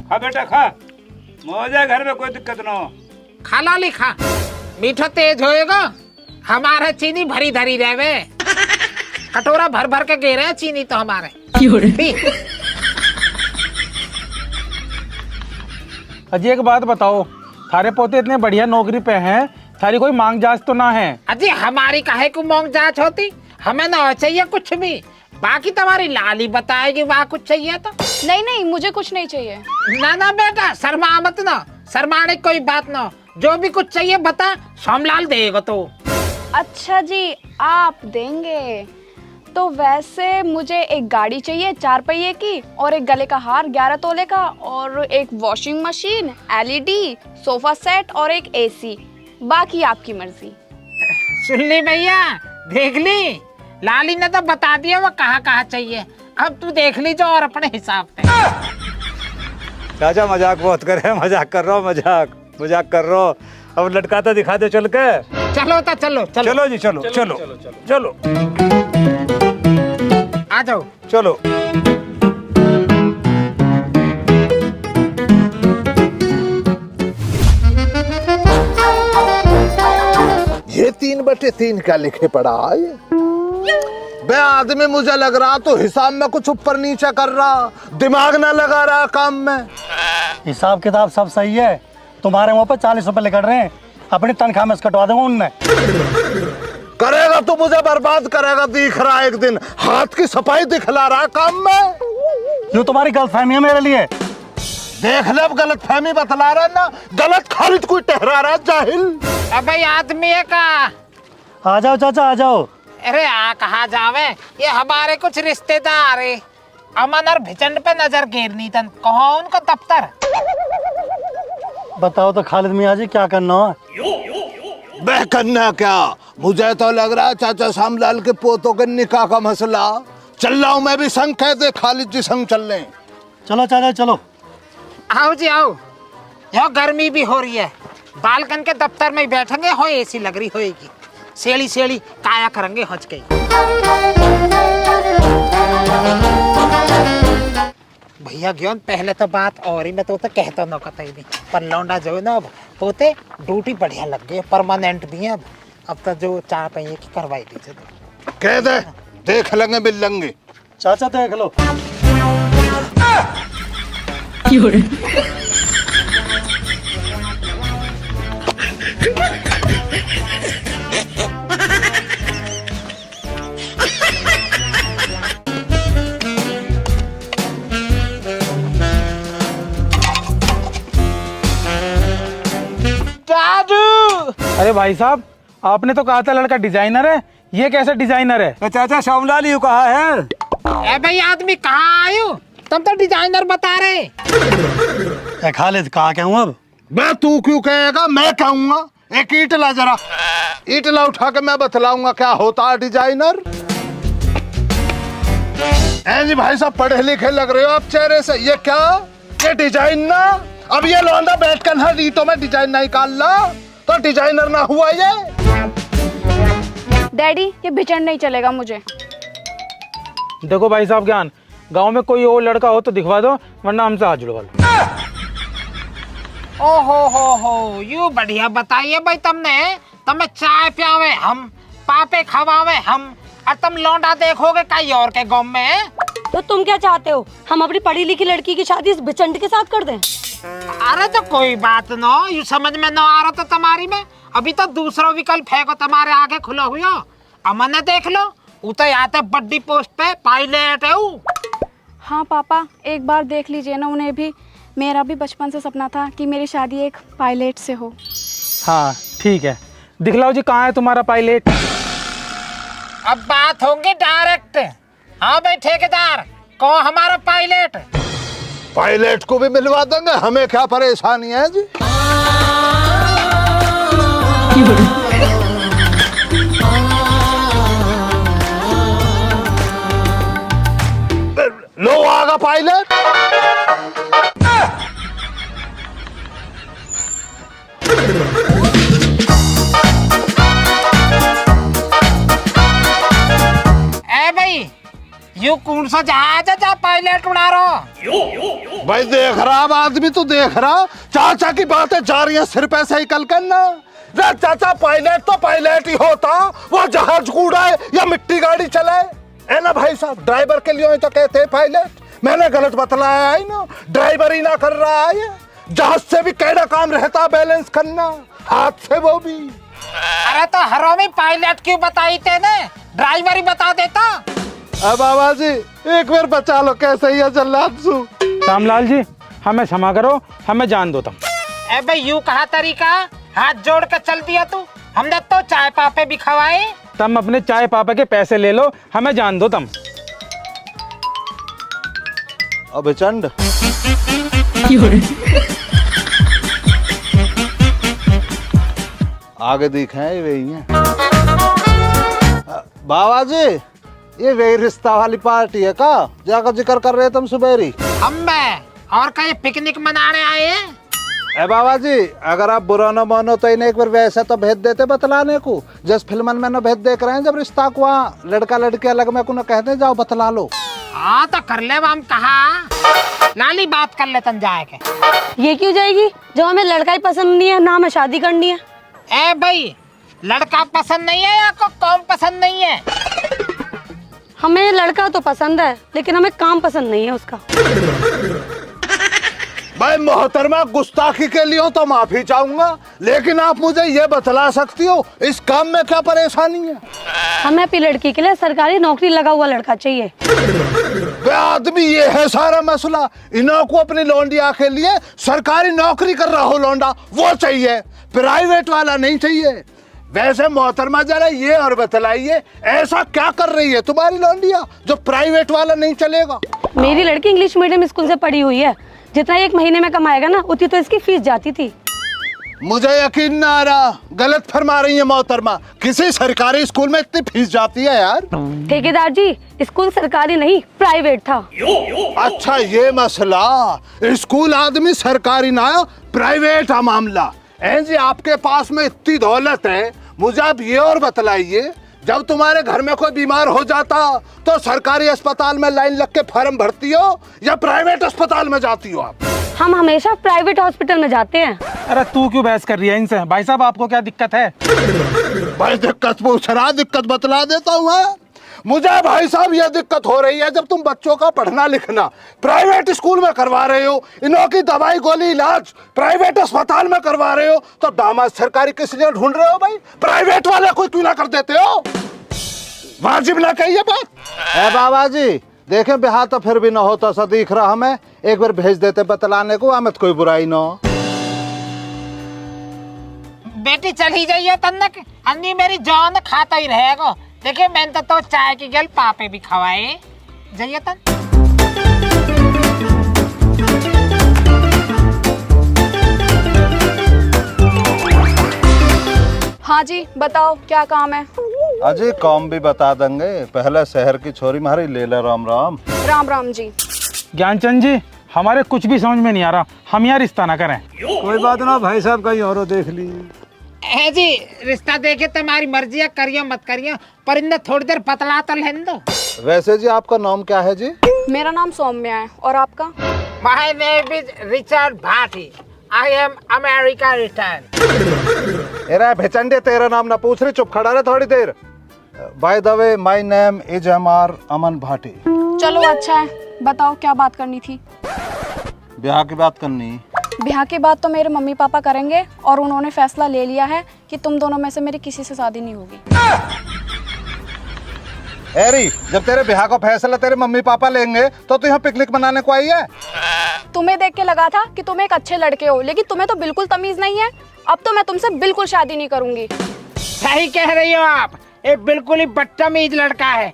खा बेटा खा, मौजा, घर में कोई दिक्कत ना हो। खाला लिखा, मीठा तेज होएगा, हमारे चीनी भरी धरी रहे। कटोरा भर भर के गे रहे चीनी तो हमारे। अजी एक बात बताओ, थारे पोते इतने बढ़िया नौकरी पे हैं, थारी कोई मांग जांच तो ना है? अजी हमारी काहे को मांग जांच होती, हमें ना चाहिए कुछ भी, बाकी तुम्हारी लाली बताएगी वहाँ कुछ चाहिए तो। नहीं नहीं, मुझे कुछ नहीं चाहिए। ना ना बेटा, शर्मा मत ना, शर्माने की कोई बात ना, जो भी कुछ चाहिए बता, सोमलाल देगा तो। अच्छा जी, आप देंगे तो वैसे मुझे एक गाड़ी चाहिए 4 पहिए की, और एक गले का हार 11 तोले का, और एक washing machine, LED, sofa set और एक AC। बाकी आपकी मर्जी। सुन ली भैया, देख ली, लाली ने तो बता दिया वो कहाँ कहाँ चाहिए, अब तू देख लीजिए और अपने हिसाब से। चाचा मजाक बहुत करे, मजाक कर रहा हूँ, मजाक कर रहा हूँ। अब लटकाता दिखा दे चल के। चलो तो चलो चलो चलो जी, चलो चलो चलो, आ जाओ चलो। ये 3/3 क्या लिखे पड़ा है ये? बे आदमी मुझे लग रहा तो हिसाब में कुछ ऊपर नीचे कर रहा, दिमाग ना लगा रहा काम में। हिसाब किताब सब सही है, तुम्हारे मुंह पर 40 रुपए निकल रहे हैं, अपनी तनख्वाह में से कटवा दूंगा उनने। करेगा तो मुझे बर्बाद करेगा, दिख रहा है एक दिन हाथ की सफाई दिखला रहा काम में। जो तुम्हारी गलतफहमी है मेरे लिए। देख ले अब गलत फहमी बतला रहा ना, गलत खालिद कोई ठहरा रहा जाहिल। अबे आदमी है का। आ जाओ चाचा आ जाओ। अरे आ कहा जावे, ये हमारे कुछ रिश्तेदार है। अमन और भिचंड पे नजर गिरनी तन, कहो उनका दफ्तर। बताओ तो खालिद मियाँ जी क्या करना है? बह करना क्या, मुझे तो लग रहा है चाचा श्यामलाल के पोतों के निकाह का मसला। चल रहा हूँ मैं भी, संग कह दे खालिद जी संग चल रहे। चलो चाचा चलो। आओ जी आओ। यहाँ गर्मी भी हो रही है, बालकन के दफ्तर में बैठेंगे, हो एसी लग रही होएगी, सेड़ी सेड़ी काया करेंगे हज के। भैया ज्ञान पहले तो बात और ही मैं तो कहता न कतई नहीं, पर लौंडा जो है ना अब पोते ड्यूटी बढ़िया लग गई, परमानेंट भी है अब तो जो 4 पहिए की करवाई दीजिए। कह दे देख लेंगे मिल लेंगे। चाचा देख लो। अरे भाई साहब, आपने तो कहा था लड़का डिजाइनर है, ये कैसा डिजाइनर है? तो चाचा श्यामलाल यूँ कहा है। ए भाई आदमी कहाँ आयु, तुम तो डिजाइनर बता रहे। ए खालिद कहाँ कहूँ अब? मैं तू क्यों कहेगा, मैं कहूँगा। एक ईट ला जरा, ईट ला उठा के मैं बतलाऊंगा क्या होता है डिजाइनर। ऐ जी भाई साहब पढ़े लिखे लग रहे हो आप चेहरे से, ये क्या, ये डिजाइन ना। अब ये लौंडा बैठ कर हर ईटों में डिजाइन नहीं निकाल ला तो डिजाइनर ना हुआ ये। डैडी ये भिचंड नहीं चलेगा मुझे। देखो भाई साहब ज्ञान, गांव में कोई और लड़का हो तो दिखवा दो, वरना हमसे हाथ जुड़वा लो। ओ हो यू बढ़िया बताइए भाई तुमने, तुम्हें चाय पियावे हम, पापे खवावे हम, और तुम लौंडा देखोगे कहीं और के गाँव में। तो तुम क्या चाहते हो, हम अपनी पढ़ी लिखी लड़की की शादी इस भिचंड के साथ कर दें? अरे तो कोई बात न, यू समझ में न आ रहा तो तुम्हारी में, अभी तो दूसरा विकल्प है को तुम्हारे आगे खुला हुआ। अमन ने देख लो, वो तो आते बड़ी पोस्ट पे पायलट है वो। हाँ पापा एक बार देख लीजिए ना उन्हें भी, मेरा भी बचपन से सपना था कि मेरी शादी एक पायलट से हो। हाँ ठीक है, दिखलाओ जी कहाँ है तुम्हारा पायलट। अब बात होंगी डायरेक्ट। हाँ भाई ठेकेदार, कौन हमारा पायलट? पायलट को भी मिलवा देंगे, हमें क्या परेशानी है जी। लो आगा पायलट। ए भाई यू कौन सा जहाज है जहाँ पायलट उड़ा रहा? भाई देख रहा अब आदमी तो देख रहा, चाचा की बातें जा रही है सिर पे से निकल कर ना। रे चाचा पायलट तो पायलट ही होता, वो जहाज उड़ाए या मिट्टी गाड़ी चलाए है ना भाई साहब। ड्राइवर के लिए तो कहते हैं पायलट, मैंने गलत बतलाया है ना, ड्राइवर ही ना कर रहा है। जहाज से भी कैसा काम रहता बैलेंस करना, हाथ से वो भी। अरे तो हरों में पायलट क्यों बताई थे ने, ड्राइवर ही बता देता। अब बाबा जी एक बार बचा लो, कैसे ही जल्लाद सु। श्यामलाल जी हमें क्षमा करो, हमें जान दो तुम। ए भाई यू कहा तरीका, हाथ जोड़ कर चल दिया तू, हमने तो चाय पापे भी खवाए। तुम अपने चाय पापा के पैसे ले लो, हमें जान दो तुम। अब चंड आगे दिखे वही है। बाबा जी ये वही रिश्ता वाली पार्टी है का, जाकर जिक्र कर रहे तुम सुबेरी? हम मैं और कहीं पिकनिक मनाने आए हैं। ए बाबा जी अगर आप बुरा न मानो तो इन्हें एक बार वैसे तो भेज देते बतलाने को, जिस फिल्म में न भेज देख रहे हैं जब रिश्ता को वहाँ लड़का लड़की अलग में को न कहते जाओ बतला लो। हाँ तो कर ले, हम कहा लाली बात कर ले तन जाए के। ये क्यों जाएगी, जब हमें लड़का ही पसंद नहीं है ना हमें शादी करनी है। ए भाई लड़का पसंद नहीं है या को कौन पसंद नहीं है? हमें लड़का तो पसंद है, लेकिन हमें काम पसंद नहीं है उसका। भाई मोहतरमा, गुस्ताखी के लिए हो तो माफी चाहूंगा, लेकिन आप मुझे ये बतला सकती हो इस काम में क्या परेशानी है? हमें अपनी लड़की के लिए सरकारी नौकरी लगा हुआ लड़का चाहिए। बे आदमी, ये है सारा मसला। इन्हों को अपनी लौंडिया के लिए सरकारी नौकरी कर रहा हो लौंडा, वो चाहिए, प्राइवेट वाला नहीं चाहिए। वैसे मोहतरमा जरा ये और बतलाइए, ऐसा क्या कर रही है तुम्हारी लौंडिया जो प्राइवेट वाला नहीं चलेगा? मेरी लड़की इंग्लिश मीडियम स्कूल से पढ़ी हुई है, जितना एक महीने में कमाएगा ना उतनी तो इसकी फीस जाती थी। मुझे यकीन ना आ रहा, गलत फरमा रही है मोहतरमा। किसी सरकारी स्कूल में इतनी फीस जाती है यार? ठेकेदार जी, स्कूल सरकारी नहीं प्राइवेट था। अच्छा ये मसला, स्कूल आदमी सरकारी ना प्राइवेट है मामला। जी आपके पास में इतनी दौलत है, मुझे आप ये और बतलाइए, जब तुम्हारे घर में कोई बीमार हो जाता तो सरकारी अस्पताल में लाइन लग के फॉर्म भरती हो या प्राइवेट अस्पताल में जाती हो आप? हम हमेशा प्राइवेट हॉस्पिटल में जाते हैं। अरे तू क्यों बहस कर रही है इनसे? भाई साहब आपको क्या दिक्कत है? भाई दिक्कत पूछ रहा, दिक्कत बतला देता हूँ। मुझे भाई साहब ये दिक्कत हो रही है, जब तुम बच्चों का पढ़ना लिखना प्राइवेट स्कूल में करवा रहे हो, इन्हों की दवाई गोली इलाज प्राइवेट अस्पताल में करवा रहे हो, तो दामाद सरकारी किस लिए ढूंढ रहे हो भाई? प्राइवेट वाले कोई क्यों ना कर देते हो? वाजिब ना कहिए बात। ए बाबा जी देखे, बिहार तो फिर भी ना होता सा दिख रहा हमें, एक बार भेज देते बतलाने को, हमें कोई बुराई ना हो। बेटी चली जाइए तन्नक, अन्नी मेरी जान खाता ही रहेगा। देखिए मैंने तो चाय की गल पापे भी खवाए, जाइए तन। हाँ जी बताओ क्या काम है? अजय काम भी बता देंगे, पहले शहर की छोरी मारी ले ले। राम राम। राम राम जी। ज्ञानचंद जी, हमारे कुछ भी समझ में नहीं आ रहा, हम यहाँ रिश्ता ना करें। कोई बात ना भाई साहब, कहीं और देख ली। है जी, रिश्ता देखे तुम्हारी मर्जी है, करियो मत करियो, पर इन्हें थोड़ी देर पतला तो लेने दो। वैसे जी आपका नाम क्या है जी? मेरा नाम सौम्या है, और आपका? My name is Richard Bhati, I am America return. एरा भेचंडे, तेरा नाम ना पूछ रही, चुप खड़ा रहे थोड़ी देर। By the way my name is MR Aman Bhati. चलो अच्छा है, बताओ क्या बात करनी थी? ब्याह की बात करनी। ब्याह की बात तो मेरे मम्मी पापा करेंगे, और उन्होंने फैसला ले लिया है कि तुम दोनों में से मेरी किसी से शादी नहीं होगी। एरी, जब तेरे ब्याह का फैसला तेरे मम्मी पापा लेंगे तो तू यहाँ पिकनिक मनाने को आई है? तुम्हें देख के लगा था कि तुम एक अच्छे लड़के हो, लेकिन तुम्हें तो बिल्कुल तमीज नहीं है। अब तो मैं तुमसे बिल्कुल शादी नहीं करूंगी। सही कह रही हो आप, ये बिल्कुल ही बदतमीज लड़का है।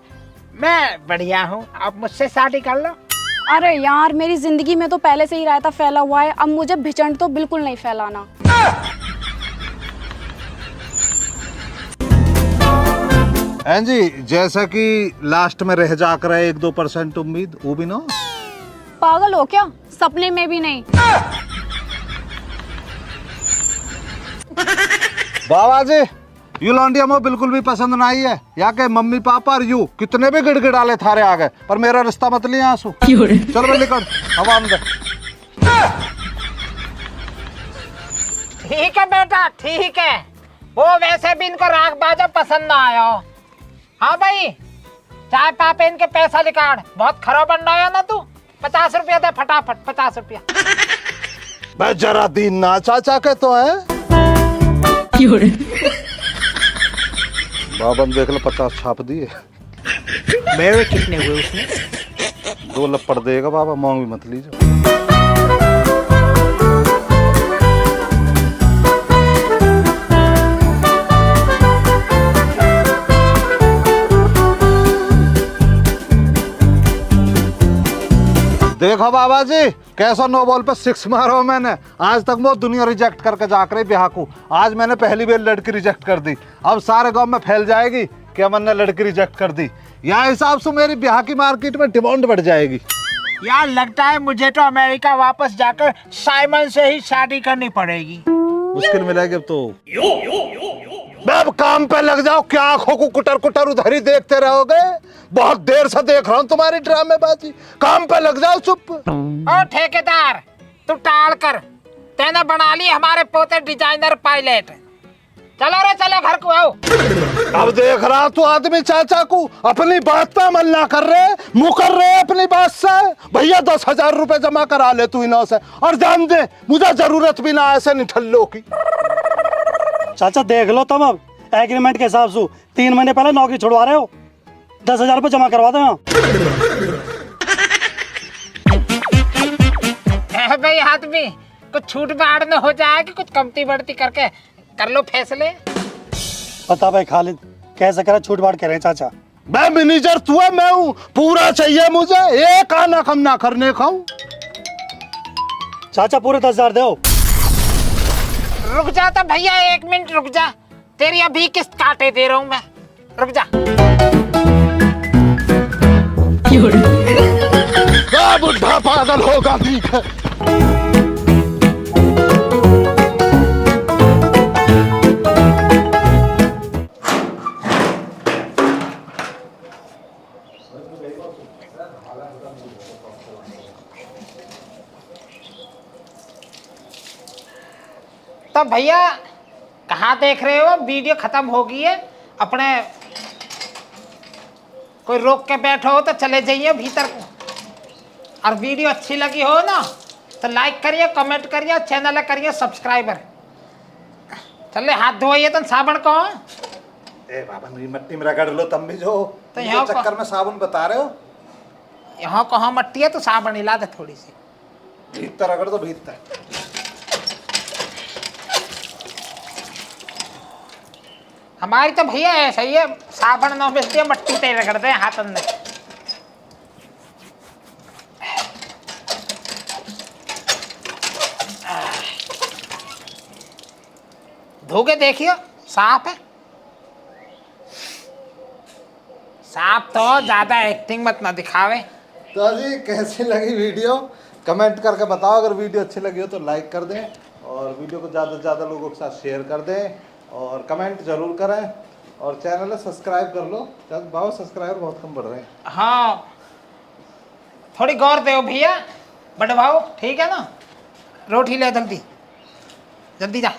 मैं बढ़िया हूँ, आप मुझसे शादी कर लो। अरे यार, मेरी जिंदगी में तो पहले से ही रायता फैला हुआ है, अब मुझे भिचंड तो बिल्कुल नहीं फैलाना। जी जैसा कि लास्ट में रह जाकर 1-2% उम्मीद, वो भी ना। पागल हो क्या? सपने में भी नहीं। बाबा जी, यू लौंडिया मुझे बिल्कुल भी पसंद ना आई है। या के मम्मी पापा और यू कितने भी गिड़गिड़ाले थारे आ गए, पर मेरा रिश्ता मत लिया आंसू। चल मैं निकल, हवा में। ठीक है बेटा, ठीक है। वो वैसे भी इनको राग बाजा पसंद ना आया। हाँ भाई, चाय पापे इनके पैसा निकाल, बहुत खराब बन रहा है ना तू। 50 रुपया दे फटाफट, 50 रुपया। मैं जरा दिन ना चाचा के तो है। बाबा देख लो, 50 छाप दिए। मेरे कितने हुए उसमें? 2 लपड़ देगा बाबा, मांग भी मत लीजिए। देखो बाबा जी, कैसा नो बॉल पे 6 मारो मैंने। आज तक वो दुनिया रिजेक्ट करके जाकर ब्याह को, आज मैंने पहली बार लड़की रिजेक्ट कर दी। अब सारे गांव में फैल जाएगी कि अमन ने लड़की रिजेक्ट कर दी। यहाँ हिसाब से मेरी ब्याह की मार्केट में डिमांड बढ़ जाएगी। यार लगता है मुझे तो अमेरिका वापस जाकर साइमन से ही शादी करनी पड़ेगी। मुश्किल मिलेगी अब तो। अब काम पे लग जाओ, क्या आंखों को कुटर कुटर उधर ही देखते रहोगे? बहुत देर से देख रहा हूँ तुम्हारी ड्रामेबाजी। काम पे लग जाओ, चुप। ओ ठेकेदार, तू टाल कर, तेने बना ली हमारे पोते डिजाइनर पायलट। चलो रे चलो घर को आओ। अब देख रहा तू आदमी चाचा को अपनी बात पे अमल ना कर रहे, मुकर रहे अपनी बात से। भैया 10,000 रुपए जमा करा ले तू इन्हों से, और जान दे मुझे जरूरत भी ना ऐसे निठल्लों की। चाचा देख लो तुम, अब एग्रीमेंट के हिसाब से 3 महीने पहले नौकरी छुड़वा रहे हो, 10,000 रुपये जमा करवा दो। भाई हाथ में कुछ छूट बाड़ न हो जाए कि कुछ कमती बढ़ती करके कर लो फैसले। पता भाई खालिद कैसे करे छूट बांट करें चाचा। मैं मैनेजर तू है, मैं हूँ, पूरा चाहिए मुझे, एक आना कम ना करने का हूँ। चाचा पूरे 10,000 दो। रुक जा तो भैया 1 मिनट रुक जा, तेरी अभी किस्त काटे दे रहा हूँ मैं, रुक जा। बुढ़ा पागल होगा, ठीक है। तो भैया कहाँ देख रहे हो, वीडियो खत्म हो गई है, अपने कोई रोक के बैठो हो तो चले जाइए भीतर को। और वीडियो अच्छी लगी हो ना तो लाइक करिए, कमेंट करिए, चैनल करिए सब्सक्राइबर। चले हाथ धोइए तो साबुन को। ए बाबा मिट्टी में रगड़ लो तुम भी, जो तो यहाँ चक्कर में साबुन बता रहे हो। यहाँ कहाँ मट्टी है तो साबुन हिला दे थोड़ी सी, भीतर रगड़ दो भीतर। हमारी तो भैया ऐसा ही है, साबुन न बेचती है, मट्टी ते रगड़ दे हाथ अंदर। धो के देखियो साफ है, साफ तो ज्यादा एक्टिंग मत ना दिखावे। तो जी कैसी लगी वीडियो कमेंट करके बताओ। अगर वीडियो अच्छी लगी हो तो लाइक कर दें, और वीडियो को ज़्यादा से ज़्यादा लोगों के साथ शेयर कर दें, और कमेंट जरूर करें, और चैनल सब्सक्राइब कर लो। बाबा सब्सक्राइबर बहुत कम बढ़ रहे हैं। हाँ थोड़ी गौर दो भैया, बड़े भाव, ठीक है ना। रोटी ले जल्दी जल्दी जा।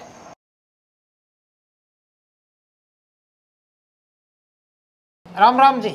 राम राम जी।